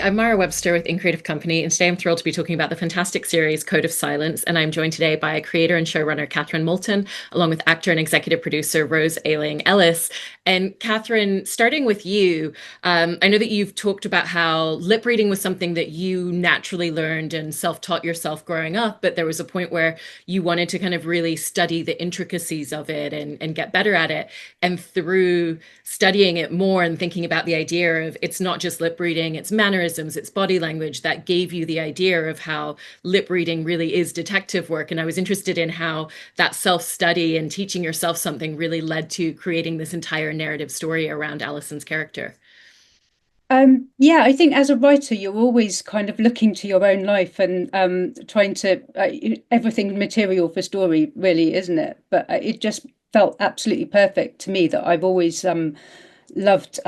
I'm Mara Webster with In Creative Company, and today I'm thrilled to be talking about the fantastic series Code of Silence. And I'm joined today by creator and showrunner Catherine Moulton, along with actor and executive producer Rose Ayling-Ellis. And Catherine, starting with you, I know that you've talked about how lip reading was something that you naturally learned and self-taught yourself growing up, but there was a point where you wanted to kind of really study the intricacies of it and get better at it. And through studying it more and thinking about the idea of it's not just lip reading, it's mannerisms, it's body language, that gave you the idea of how lip reading really is detective work. And I was interested in how that self-study and teaching yourself something really led to creating this entire narrative story around Alison's character. Yeah, I think as a writer, you're always kind of looking to your own life and trying to everything material for story, really, isn't it? But it just felt absolutely perfect to me that I've always loved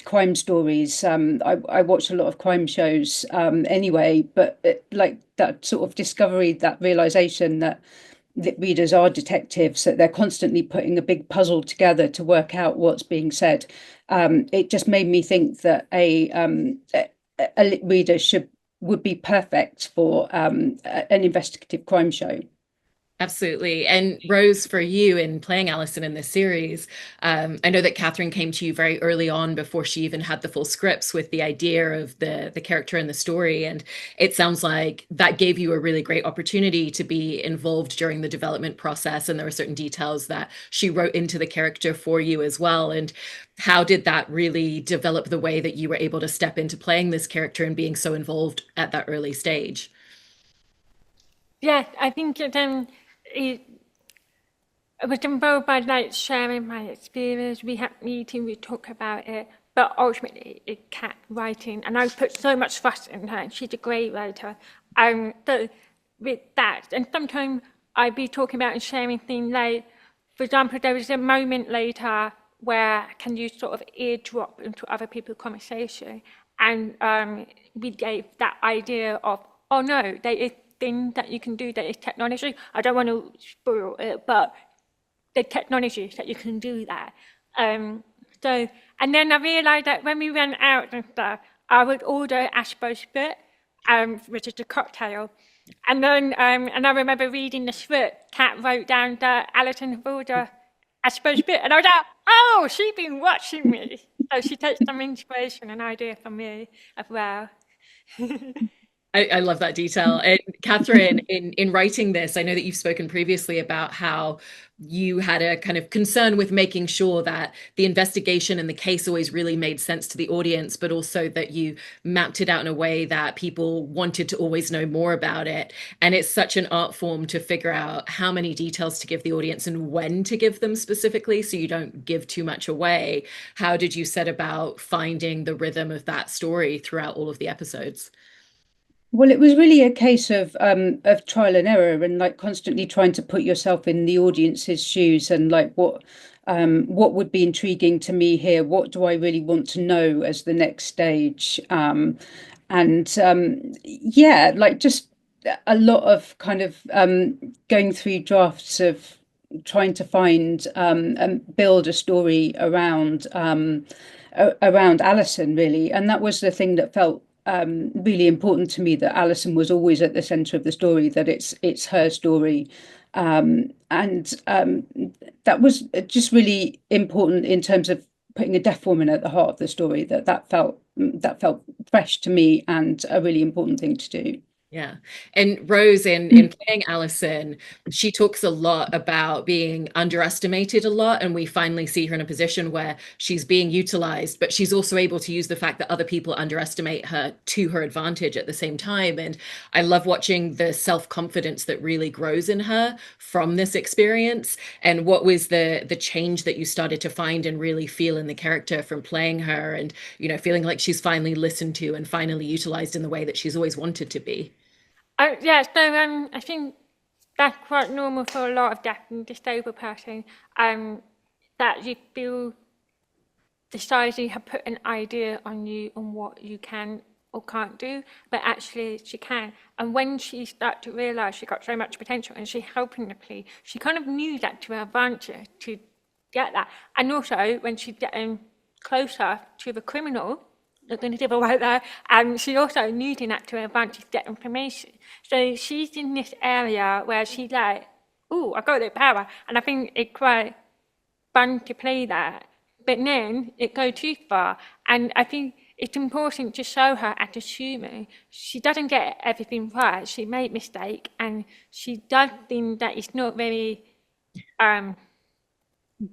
crime stories. I watch a lot of crime shows anyway, but like that sort of discovery, that realization that readers are detectives, that they're constantly putting a big puzzle together to work out what's being said. It just made me think that a reader should would be perfect for an investigative crime show. Absolutely. And Rose, for you in playing Alison in this series, I know that Catherine came to you very early on before she even had the full scripts with the idea of the character and the story. And it sounds like that gave you a really great opportunity to be involved during the development process. And there were certain details that she wrote into the character for you as well. And how did that really develop the way that you were able to step into playing this character and being so involved at that early stage? Yeah, I think it, I was involved by like sharing my experience. We had meetings, we talk about it, but ultimately it Cat writing, and I put so much trust in her, and she's a great writer. So with that, and sometimes I'd be talking about and sharing things like, for example, there was a moment later where can you sort of eardrop into other people's conversation, and we gave that idea of, oh no, there is thing that you can do, that is technology. I don't want to spoil it, but the technology that you can do that. Um, so, and then I realized that when we went out and stuff, I would order Ashbo Spit, which is a cocktail. And I remember reading the script, Kat wrote down that Alison order Ashbo Spit, and I was like, oh, she's been watching me. So she takes some inspiration and idea from me as well. I love that detail. And Catherine, in writing this, I know that you've spoken previously about how you had a kind of concern with making sure that the investigation and the case always really made sense to the audience, but also that you mapped it out in a way that people wanted to always know more about it. And it's such an art form to figure out how many details to give the audience and when to give them specifically, so you don't give too much away. How did you set about finding the rhythm of that story throughout all of the episodes? Well, it was really a case of trial and error and like constantly trying to put yourself in the audience's shoes and like what would be intriguing to me here? What do I really want to know as the next stage? Yeah, like just a lot of kind of going through drafts of trying to find and build a story around Alison really, and that was the thing that felt really important to me, that Alison was always at the center of the story, that it's her story. And that was just really important in terms of putting a deaf woman at the heart of the story, that felt fresh to me and a really important thing to do. Yeah. And Rose, in playing Allison, she talks a lot about being underestimated a lot. And we finally see her in a position where she's being utilized, but she's also able to use the fact that other people underestimate her to her advantage at the same time. And I love watching the self-confidence that really grows in her from this experience. And what was the change that you started to find and really feel in the character from playing her and, feeling like she's finally listened to and finally utilized in the way that she's always wanted to be? Yeah, so I think that's quite normal for a lot of deaf and disabled person, that you feel society have put an idea on you on what you can or can't do, but actually she can. And when she started to realise she got so much potential and she helping the police, she kind of knew that to her advantage to get that. And also when she's getting closer to the criminal, not going to give away there. And she's also using that to her advantage to get information. So she's in this area where she's like, "Oh, I got the power," and I think it's quite fun to play that. But then it goes too far, and I think it's important to show her as a human. She doesn't get everything right. She made mistake, and she does things that is not very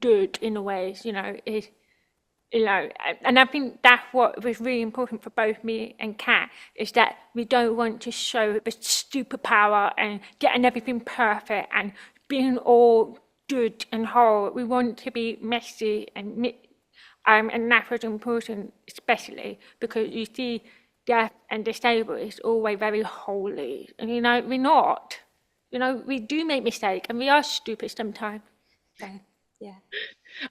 good in a way. And I think that's what was really important for both me and Kat, is that we don't want to show the superpower and getting everything perfect and being all good and whole. We want to be messy and that was important, especially because you see deaf and disabled is always very holy, and we're not. We do make mistakes and we are stupid sometimes. So, yeah.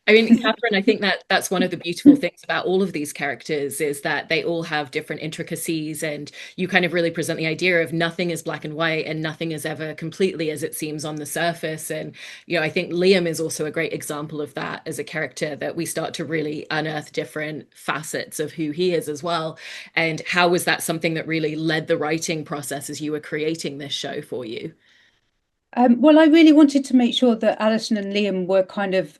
I mean, Catherine, I think that that's one of the beautiful things about all of these characters is that they all have different intricacies, and you kind of really present the idea of nothing is black and white and nothing is ever completely as it seems on the surface. And, I think Liam is also a great example of that as a character, that we start to really unearth different facets of who he is as well. And how was that something that really led the writing process as you were creating this show for you? Well, I really wanted to make sure that Alison and Liam were kind of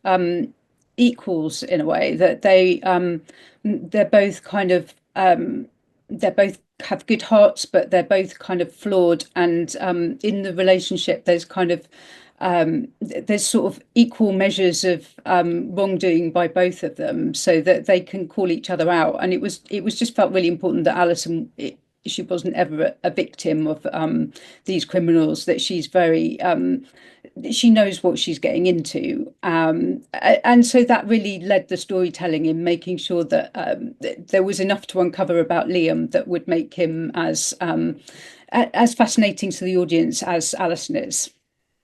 equals in a way, that they're both kind of they're both have good hearts, but they're both kind of flawed. And in the relationship, there's sort of equal measures of wrongdoing by both of them, so that they can call each other out. And it was just felt really important that Alison, she wasn't ever a victim of these criminals, that she's very she knows what she's getting into, and so that really led the storytelling in making sure that there was enough to uncover about Liam that would make him as fascinating to the audience as Alison is.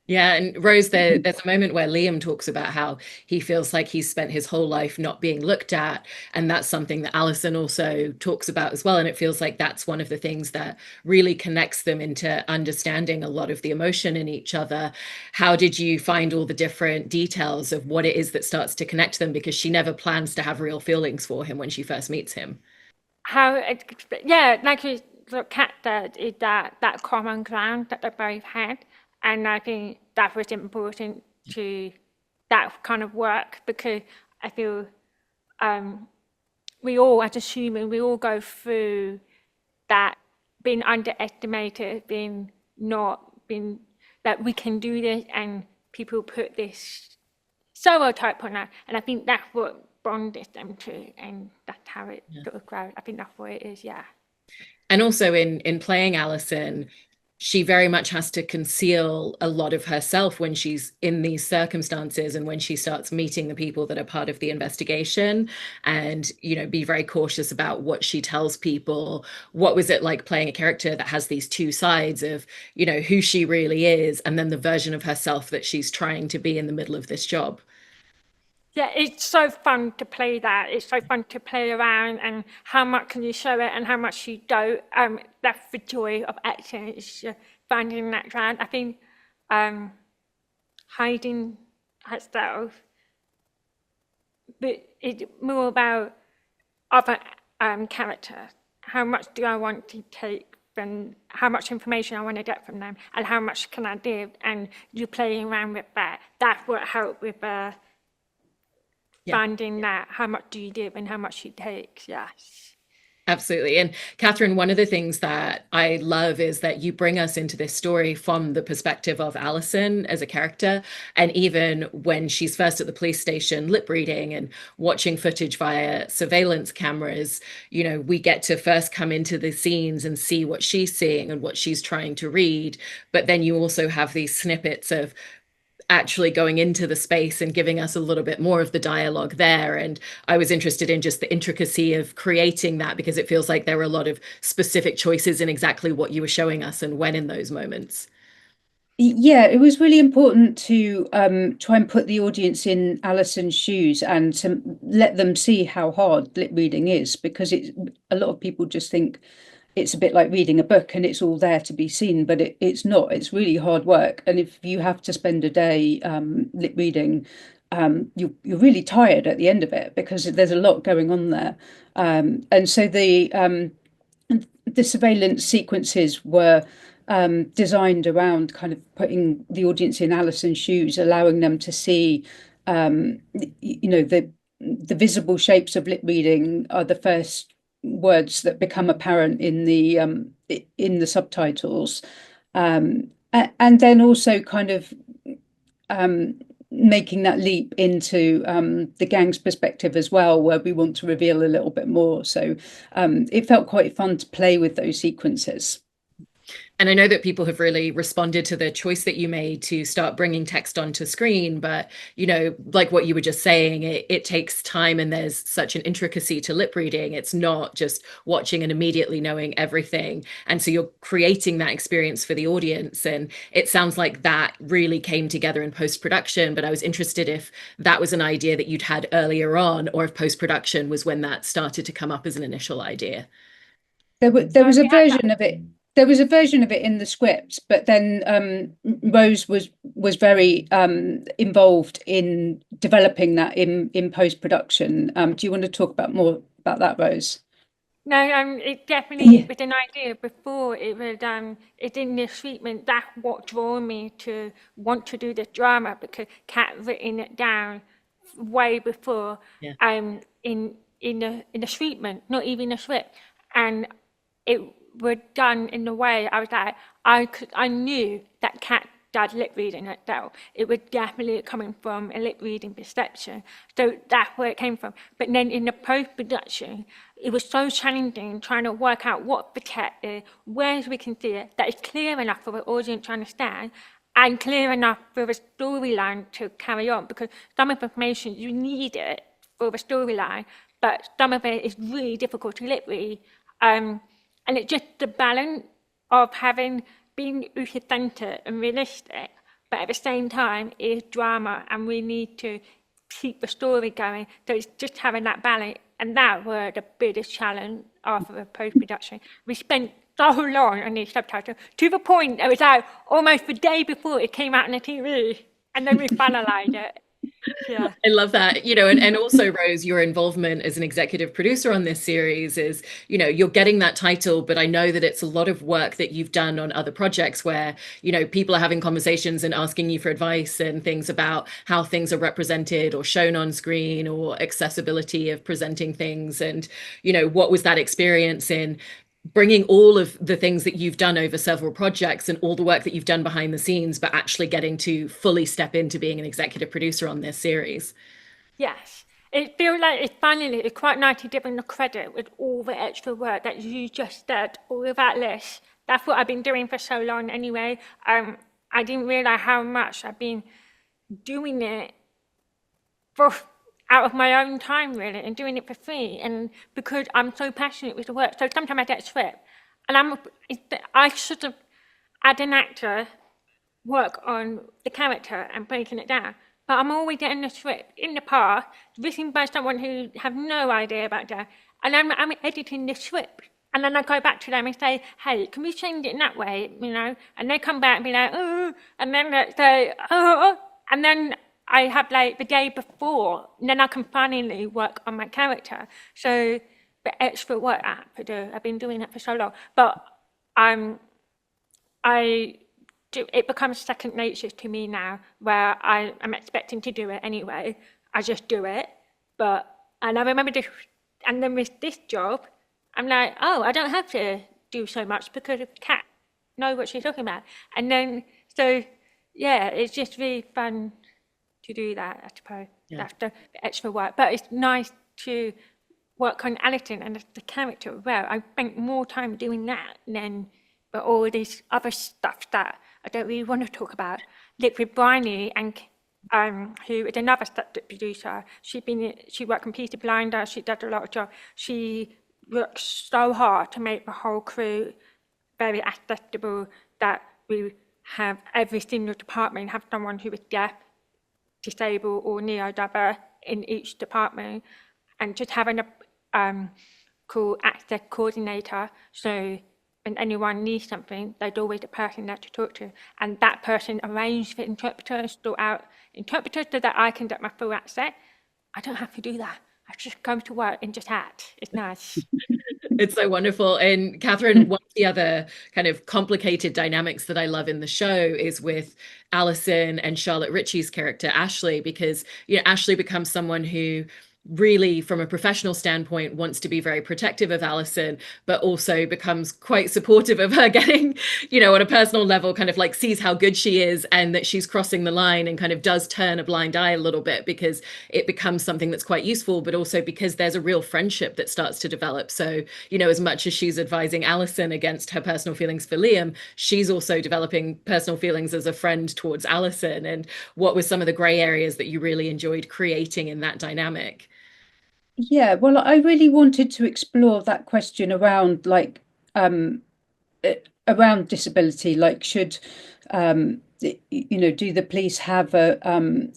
Yeah, and Rose, there's a moment where Liam talks about how he feels like he's spent his whole life not being looked at. And that's something that Alison also talks about as well. And it feels like that's one of the things that really connects them into understanding a lot of the emotion in each other. How did you find all the different details of what it is that starts to connect them? Because she never plans to have real feelings for him when she first meets him. Like Kat said, is that common ground that they both had. And I think that was important to that kind of work, because I feel we all, as a human, we all go through that, being underestimated, that we can do this, and people put this stereotype on that. And I think that's what bonded them to, and that's how it sort of grows. I think that's what it is, yeah. And also in playing Alison, she very much has to conceal a lot of herself when she's in these circumstances, and when she starts meeting the people that are part of the investigation, and be very cautious about what she tells people. What was it like playing a character that has these two sides of who she really is, and then the version of herself that she's trying to be in the middle of this job? Yeah, it's so fun to play that. It's so fun to play around, and how much can you show it and how much you don't. That's the joy of acting, is finding that ground. I think hiding herself, but it's more about other characters. How much do I want to take from, how much information I want to get from them, and how much can I give? And you're playing around with that. That's what helped with finding that, how much do you give and how much you take. Yes, absolutely. And Catherine, one of the things that I love is that you bring us into this story from the perspective of Alison as a character. And even when she's first at the police station lip reading and watching footage via surveillance cameras, we get to first come into the scenes and see what she's seeing and what she's trying to read. But then you also have these snippets of actually going into the space and giving us a little bit more of the dialogue there. And I was interested in just the intricacy of creating that, because it feels like there were a lot of specific choices in exactly what you were showing us and when in those moments. Yeah, it was really important to try and put the audience in Alison's shoes and to let them see how hard lip reading is, because a lot of people just think it's a bit like reading a book and it's all there to be seen, but it's not. It's really hard work. And if you have to spend a day lip reading, you're really tired at the end of it because there's a lot going on there. And so the surveillance sequences were designed around kind of putting the audience in Alison's shoes, allowing them to see, the visible shapes of lip reading are the first words that become apparent in the subtitles, and then also kind of making that leap into the gang's perspective as well, where we want to reveal a little bit more. So it felt quite fun to play with those sequences. And I know that people have really responded to the choice that you made to start bringing text onto screen. But, like what you were just saying, it takes time and there's such an intricacy to lip reading. It's not just watching and immediately knowing everything. And so you're creating that experience for the audience. And it sounds like that really came together in post-production. But I was interested if that was an idea that you'd had earlier on, or if post-production was when that started to come up as an initial idea. There was a version of it. There was a version of it in the script, but then Rose was very involved in developing that in post-production. Do you want to talk about more about that, Rose? No, it definitely was an idea before. It was it in the treatment that what drew me to want to do the drama, because Kat written it down way before. Yeah. In the treatment, not even a script, and it were done in the way I was like, I knew that Kat does lip reading herself. It was definitely coming from a lip reading perception. So that's where it came from. But then in the post-production, it was so challenging trying to work out what the cat is, where we can see it, that is clear enough for the audience to understand, and clear enough for the storyline to carry on, because some of the information you need it for the storyline, but some of it is really difficult to lip read. And it's just the balance of being authentic and realistic, but at the same time is drama, and we need to keep the story going. So it's just having that balance, and that was the biggest challenge after the post-production. We spent so long on these subtitles, to the point it was out almost the day before it came out on the TV, and then we finalized it. Yeah. I love that, and also, Rose, your involvement as an executive producer on this series is, you're getting that title, but I know that it's a lot of work that you've done on other projects where, people are having conversations and asking you for advice and things about how things are represented or shown on screen, or accessibility of presenting things. And, what was that experience in bringing all of the things that you've done over several projects and all the work that you've done behind the scenes, but actually getting to fully step into being an executive producer on this series? Yes. It feels like it's quite nice to give them the credit with all the extra work that you just did, all of that list. That's what I've been doing for so long anyway. I didn't realize how much I've been doing it out of my own time, really, and doing it for free. And because I'm so passionate with the work, so sometimes I get a script, and I should have, as an actor, work on the character and breaking it down. But I'm always getting the script in the past, written by someone who have no idea about that, and I'm editing the script. And then I go back to them and say, hey, can we change it in that way, And they come back and be like, oh, and then they say, oh, and then I have like the day before, and then I can finally work on my character. So the extra work I have to do, I've been doing it for so long. But it becomes second nature to me now, where I am expecting to do it anyway. I just do it. And I remember this, and then with this job, I'm like, oh, I don't have to do so much because Kat knows what she's talking about. And then, so yeah, it's just really fun to do that, I suppose. Yeah. That's the extra work. But it's nice to work on Alison and the character as well. I spent more time doing that than all this other stuff that I don't really want to talk about. Liquid Briney, and who is another subject producer. She worked on Peter Blinder. She does a lot of jobs. She worked so hard to make the whole crew very accessible, that we have every single department have someone who is deaf, disabled, or neurodiverse in each department, and just having a cool access coordinator. So when anyone needs something, there's always a person there to talk to. And that person arranged for interpreters, sort out interpreters so that I can get my full accent. I don't have to do that. I just go to work and just act. It's nice. It's so wonderful. And Catherine, one of the other kind of complicated dynamics that I love in the show is with Alison and Charlotte Ritchie's character, Ashley, because, Ashley becomes someone who really, from a professional standpoint, wants to be very protective of Alison, but also becomes quite supportive of her getting, on a personal level, kind of like sees how good she is and that she's crossing the line and kind of does turn a blind eye a little bit because it becomes something that's quite useful, but also because there's a real friendship that starts to develop. So, as much as she's advising Alison against her personal feelings for Liam, she's also developing personal feelings as a friend towards Alison. And what were some of the gray areas that you really enjoyed creating in that dynamic? Yeah, well, I really wanted to explore that question around um around disability, like should do the police have a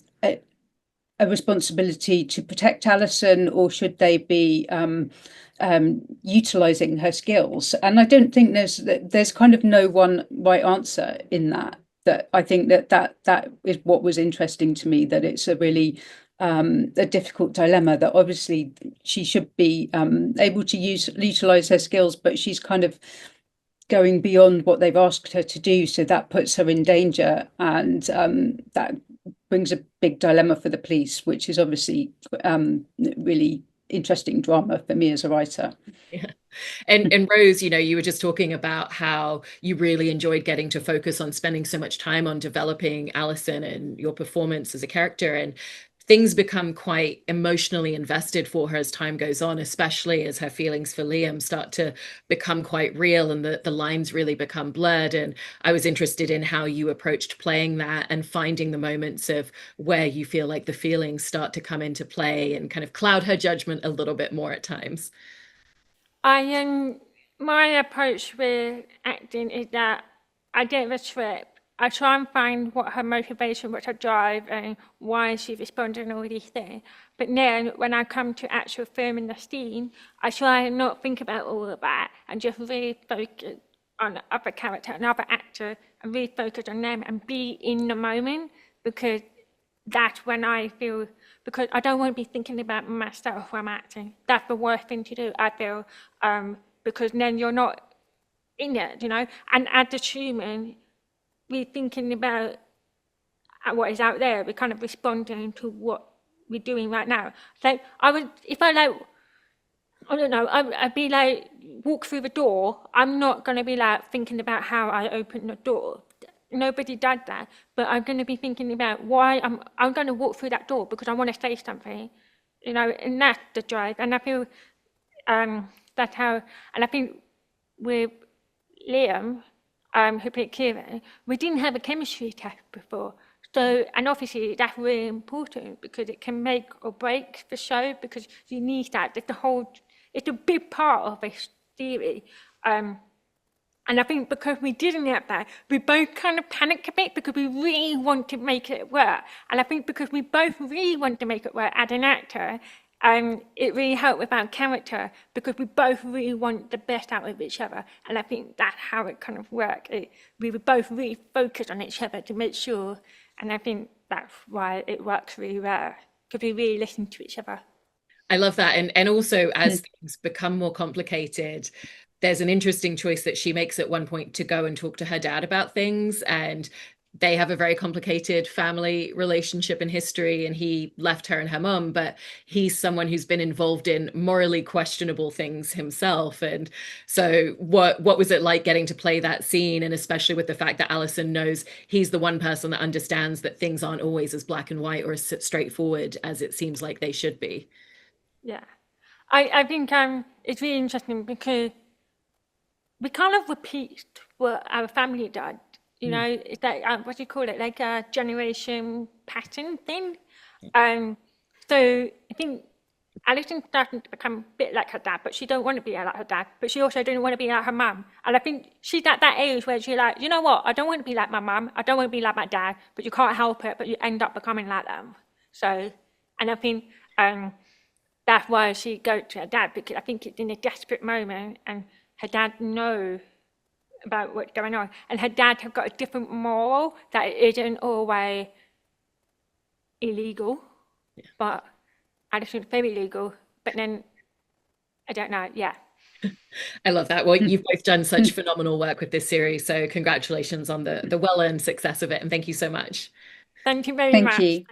responsibility to protect Alison, or should they be utilizing her skills? And I don't think there's kind of no one right answer in that. That I think that is what was interesting to me, that it's a really a difficult dilemma, that obviously she should be able to utilize her skills, but she's kind of going beyond what they've asked her to do, so that puts her in danger, and that brings a big dilemma for the police, which is obviously really interesting drama for me as a writer. Yeah. And Rose, you were just talking about how you really enjoyed getting to focus on spending so much time on developing Alison and your performance as a character. And things become quite emotionally invested for her as time goes on, especially as her feelings for Liam start to become quite real and the lines really become blurred. And I was interested in how you approached playing that and finding the moments of where you feel like the feelings start to come into play and kind of cloud her judgment a little bit more at times. My approach with acting is that I get the script. I try and find what her motivation, what her drive, and why she responded and all these things. But then when I come to actual filming the scene, I try and not think about all of that and just really focus on other character, another actor, and really focus on them and be in the moment, because that's when I feel, because I don't want to be thinking about myself when I'm acting. That's the worst thing to do, I feel, because then you're not in it, And as a human, we're thinking about what is out there. We're kind of responding to what we're doing right now. So if I don't know, I'd be like, walk through the door. I'm not going to be like thinking about how I open the door. Nobody does that, but I'm going to be thinking about why I'm going to walk through that door because I want to say something, and that's the drive. And I feel that's how, and I think with Liam, who played Kieran, we didn't have a chemistry test before. So, and obviously that's really important because it can make or break the show, because you need that. It's a big part of this theory. And I think because we didn't have that, we both kind of panicked a bit because we really want to make it work. And I think because we both really want to make it work as an actor, it really helped with our character because we both really want the best out of each other. And I think that's how it kind of worked. We were both really focused on each other to make sure. And I think that's why it works really well, because we really listen to each other. I love that. And also as things become more complicated, there's an interesting choice that she makes at one point to go and talk to her dad about things. And they have a very complicated family relationship and history, and he left her and her mum, but he's someone who's been involved in morally questionable things himself. And so what was it like getting to play that scene, and especially with the fact that Alison knows he's the one person that understands that things aren't always as black and white or as straightforward as it seems like they should be? Yeah. I think it's really interesting because we kind of repeat what our family did. It's like, what do you call it? Like a generation pattern thing. So I think Alison's starting to become a bit like her dad, but she don't want to be like her dad, but she also doesn't want to be like her mum. And I think she's at that age where she's like, you know what? I don't want to be like my mum. I don't want to be like my dad, but you can't help it, but you end up becoming like them. So, and I think that's why she goes to her dad, because I think it's in a desperate moment, and her dad knows about what's going on. And her dad have got a different moral that it isn't always illegal, but Alison's very legal. But then I don't know. Yeah. I love that. Well, you've both done such phenomenal work with this series, so congratulations on the well-earned success of it, and thank you so much. Thank you very Thank much. you.